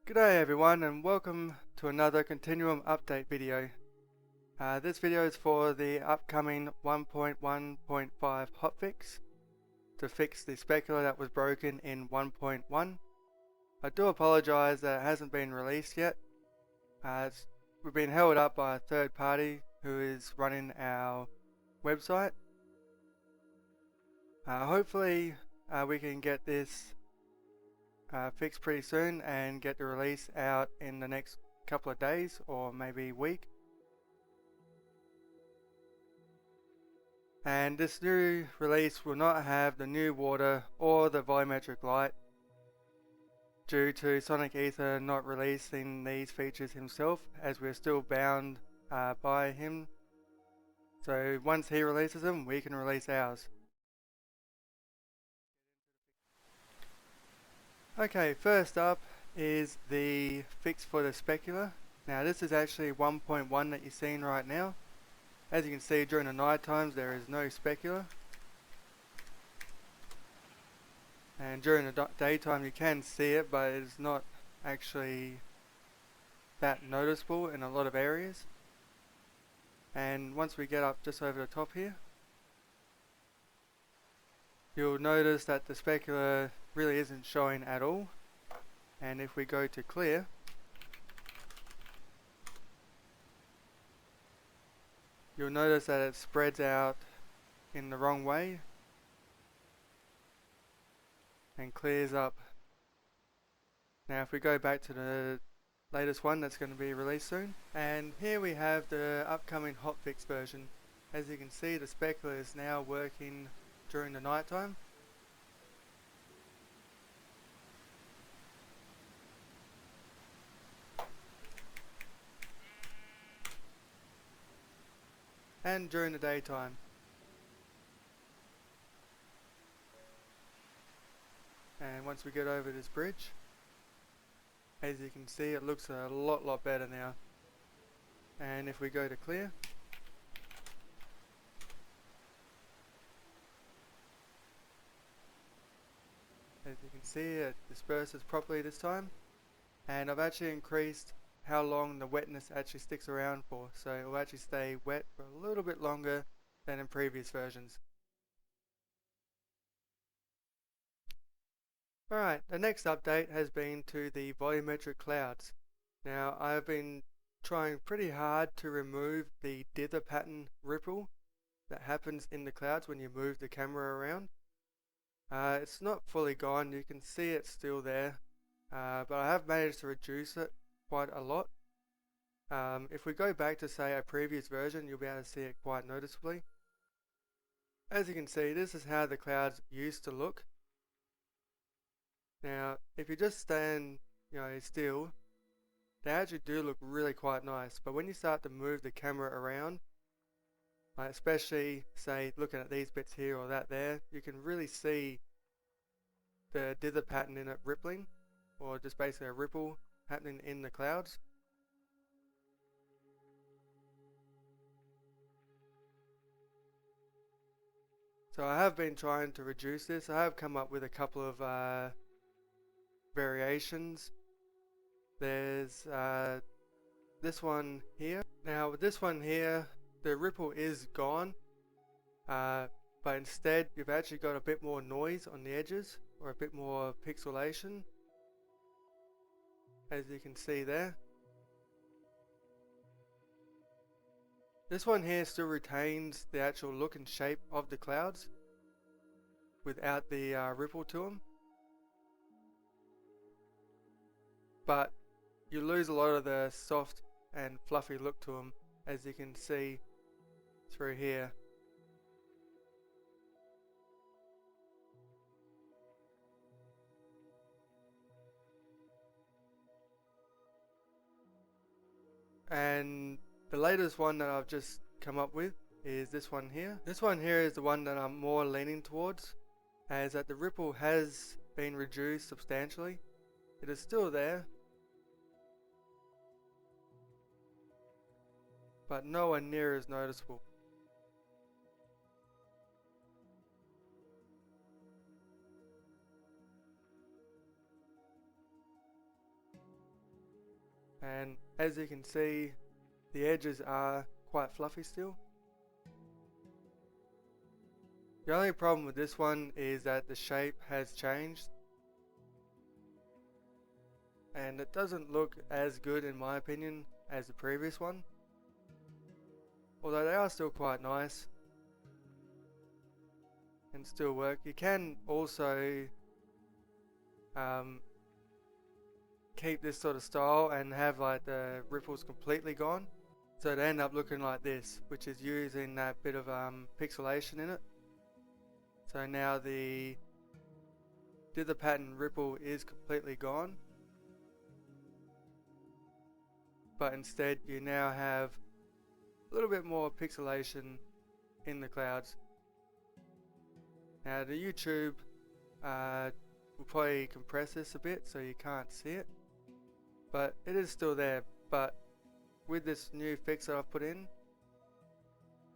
G'day everyone and welcome to another Continuum update video. This video is for the upcoming 1.1.5 hotfix to fix the specular that was broken in 1.1. I do apologise that it hasn't been released yet. We've been held up by a third party who is running our website. Hopefully we can get this fixed pretty soon and get the release out in the next couple of days or maybe week. And this new release will not have the new water or the volumetric light due to Sonic Ether not releasing these features himself, as we're still bound by him. So once he releases them, we can release ours. Okay, first up is the fix for the specular. Now this is actually 1.1 that you're seeing right now. As you can see, during the night times there is no specular, and during the daytime you can see it, but it's not actually that noticeable in a lot of areas. And once we get up just over the top here, you'll notice that the specular really isn't showing at all. And if we go to clear, you'll notice that it spreads out in the wrong way and clears up. Now if we go back to the latest one that's going to be released soon, and here we have the upcoming hotfix version. As you can see, the specular is now working during the night time. And during the daytime. And once we get over this bridge, as you can see, it looks a lot better now. And if we go to clear, as you can see, it disperses properly this time. And I've actually increased how long the wetness actually sticks around for, so it will actually stay wet for a little bit longer than in previous versions. Alright, the next update has been to the volumetric clouds. Now I've been trying pretty hard to remove the dither pattern ripple that happens in the clouds when you move the camera around. It's not fully gone, you can see it's still there, but I have managed to reduce it quite a lot. If we go back to say a previous version, you'll be able to see it quite noticeably. As you can see, this is how the clouds used to look. Now if you just stand still, they actually do look really quite nice, but when you start to move the camera around, especially say looking at these bits here or that there, you can really see the dither pattern in it rippling, or just basically a ripple happening in the clouds. So I have been trying to reduce this. I have come up with a couple of variations. There's this one here. Now with this one here, the ripple is gone, but instead you've actually got a bit more noise on the edges, or a bit more pixelation, as you can see there. This one here still retains the actual look and shape of the clouds without the ripple to them, but you lose a lot of the soft and fluffy look to them, as you can see through here. And the latest one that I've just come up with is this one here. This one here is the one that I'm more leaning towards, as that the ripple has been reduced substantially. It is still there, but nowhere near as noticeable. and as you can see, the edges are quite fluffy still. The only problem with this one is that the shape has changed, and it doesn't look as good in my opinion as the previous one, although they are still quite nice and still work. You can also keep this sort of style and have like the ripples completely gone, so they end up looking like this, which is using that bit of pixelation in it. So now the dither pattern ripple is completely gone, but instead you now have a little bit more pixelation in the clouds. Now the YouTube will probably compress this a bit so you can't see it, but it is still there. But with this new fix that I've put in,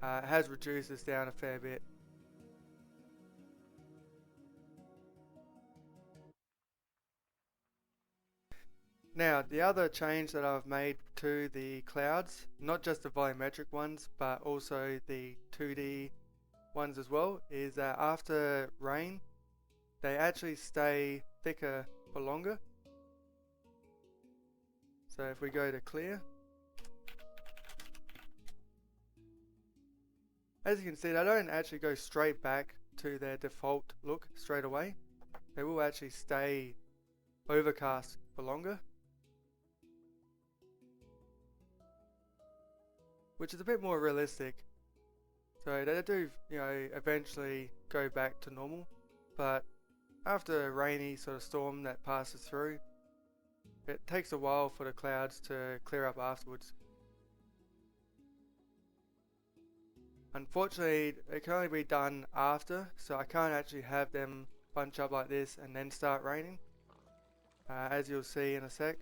it has reduced this down a fair bit. Now the other change that I've made to the clouds, not just the volumetric ones but also the 2D ones as well, is that after rain they actually stay thicker for longer. So if we go to clear, as you can see, they don't actually go straight back to their default look straight away. They will actually stay overcast for longer, which is a bit more realistic. So they do, you know, eventually go back to normal, but after a rainy sort of storm that passes through, it takes a while for the clouds to clear up afterwards. Unfortunately, it can only be done after, so I can't actually have them bunch up like this and then start raining, as you'll see in a sec.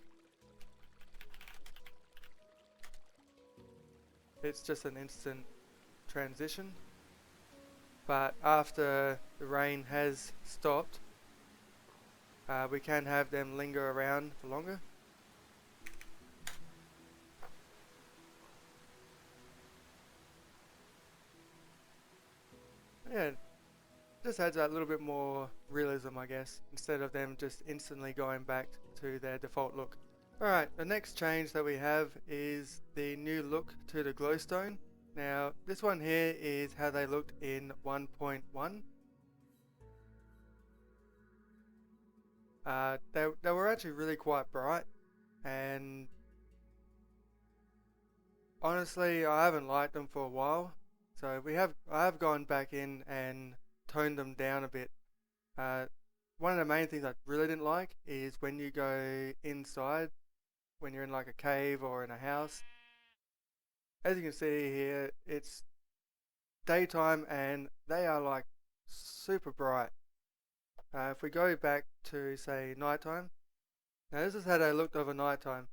It's just an instant transition, but after the rain has stopped, we can have them linger around for longer. Yeah, just adds that little bit more realism, I guess, instead of them just instantly going back to their default look. Alright, the next change that we have is the new look to the Glowstone. Now, this one here is how they looked in 1.1. They were actually really quite bright, and honestly I haven't liked them for a while, so I have gone back in and toned them down a bit. One of the main things I really didn't like is when you go inside, when you're in like a cave or in a house. As you can see here, it's daytime and they are like super bright. If we go back to say nighttime, now this is how they looked over nighttime.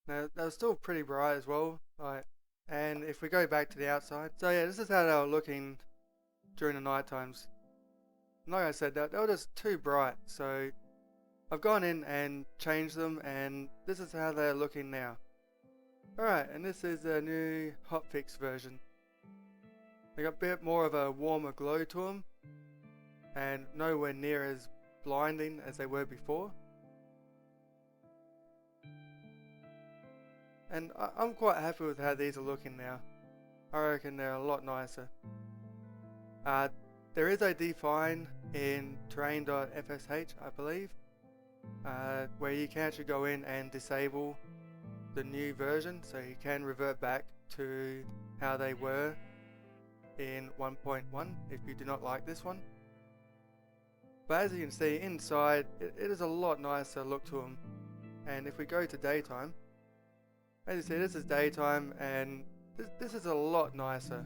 Now they were still pretty bright as well, like, and if we go back to the outside, so yeah, this is how they were looking during the night times. Like I said, they were just too bright, so I've gone in and changed them, and this is how they're looking now. Alright, and this is a new hotfix version. They got a bit more of a warmer glow to them, and nowhere near as blinding as they were before. And I'm quite happy with how these are looking now. I reckon they're a lot nicer. There is a define in terrain.fsh, I believe, where you can actually go in and disable the new version, so you can revert back to how they were in 1.1 if you do not like this one. But as you can see inside, it is a lot nicer look to them. And if we go to daytime, as you see, this is daytime, and this is a lot nicer.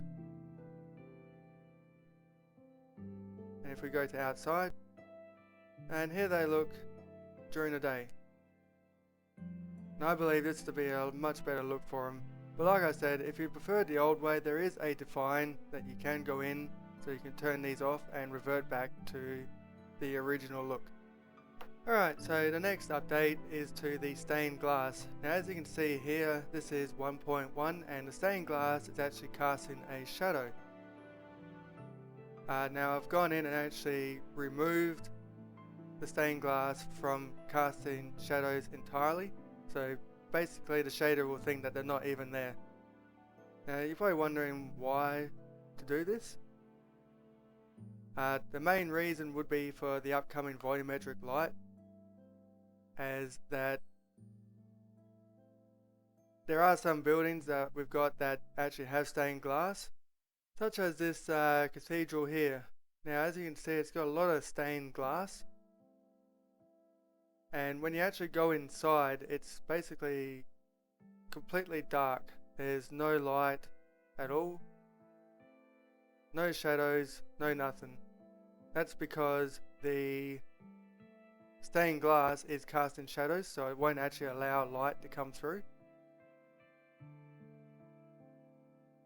And if we go to outside, and here they look during the day. And I believe this to be a much better look for them. But like I said, if you prefer the old way, there is a define that you can go in, so you can turn these off and revert back to the original look. Alright, so the next update is to the stained glass. Now as you can see here, this is 1.1 and the stained glass is actually casting a shadow. Now I've gone in and actually removed the stained glass from casting shadows entirely. So basically the shader will think that they're not even there. Now you're probably wondering why to do this. The main reason would be for the upcoming volumetric light, as that there are some buildings that we've got that actually have stained glass, such as this cathedral here. Now as you can see, it's got a lot of stained glass, and when you actually go inside, it's basically completely dark. There's no light at all, no shadows, no nothing. That's because the stained glass is casting shadows, so it won't actually allow light to come through.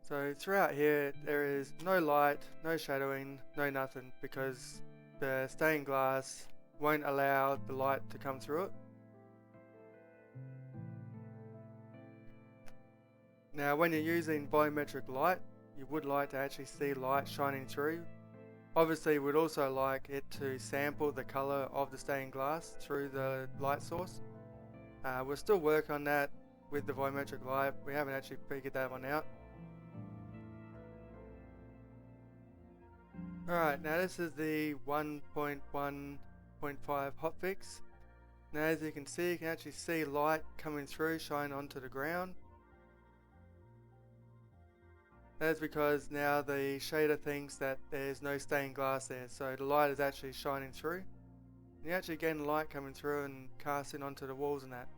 So throughout here there is no light, no shadowing, no nothing, because the stained glass won't allow the light to come through it. Now when you're using volumetric light, you would like to actually see light shining through. Obviously we'd also like it to sample the color of the stained glass through the light source. We're still working on that with the volumetric light. We haven't actually figured that one out. Alright, now this is the 1.1.5 hotfix. Now as you can see, you can actually see light coming through, shine onto the ground. That's because now the shader thinks that there's no stained glass there, so the light is actually shining through. You're actually getting light coming through and casting onto the walls and that.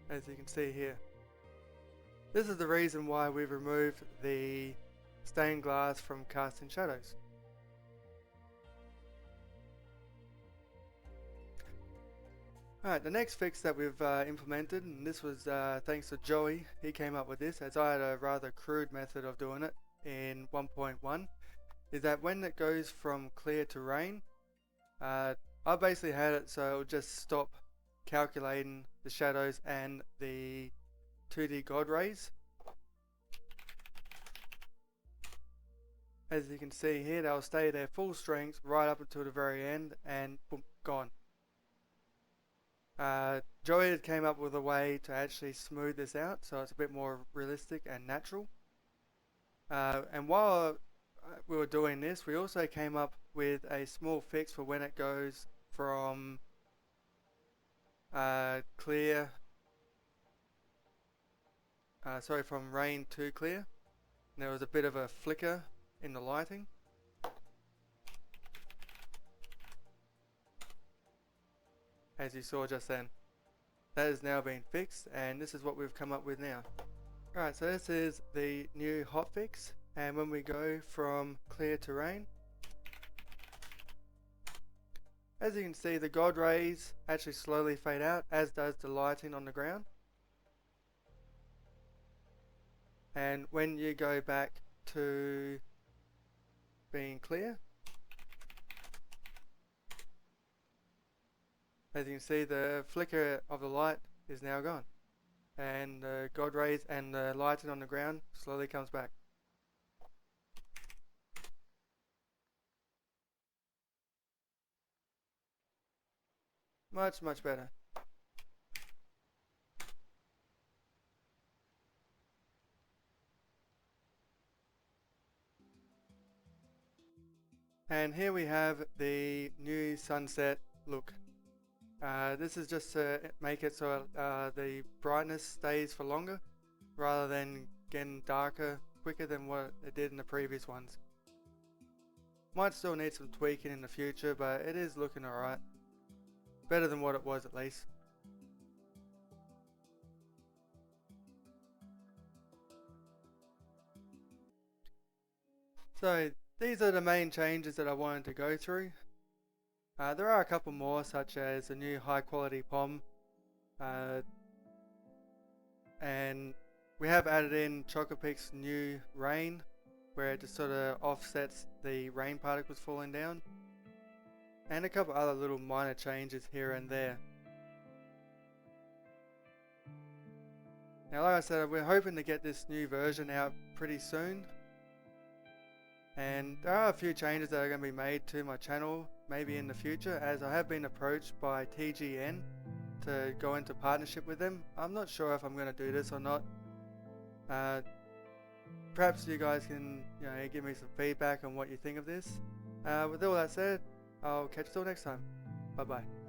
As you can see here. This is the reason why we've removed the stained glass from casting shadows. Alright, the next fix that we've implemented, and this was thanks to Joey, he came up with this, as I had a rather crude method of doing it in 1.1, is that when it goes from clear to rain, I basically had it so it'll just stop calculating the shadows and the 2D God rays. As you can see here, they'll stay there full strength right up until the very end, and boom, gone. Joey came up with a way to actually smooth this out so it's a bit more realistic and natural. And while we were doing this, we also came up with a small fix for when it goes from from rain to clear. And there was a bit of a flicker in the lighting. As you saw just then. That has now been fixed, and this is what we've come up with now. Alright, so this is the new hotfix, and when we go from clear to rain, as you can see, the God rays actually slowly fade out, as does the lighting on the ground. And when you go back to being clear, as you can see, the flicker of the light is now gone, and the God rays and the lighting on the ground slowly comes back. Much better. And here we have the new sunset look. This is just to make it so the brightness stays for longer rather than getting darker quicker than what it did in the previous ones. Might still need some tweaking in the future, but it is looking alright. Better than what it was at least. So these are the main changes that I wanted to go through. There are a couple more, such as a new high quality POM, and we have added in Chocopic's new rain where it just sort of offsets the rain particles falling down, and a couple other little minor changes here and there. Now, like I said, we're hoping to get this new version out pretty soon, and there are a few changes that are going to be made to my channel maybe in the future, as I have been approached by TGN to go into partnership with them. I'm not sure if I'm going to do this or not. Perhaps you guys can give me some feedback on what you think of this. With all that said, I'll catch you all next time. Bye bye.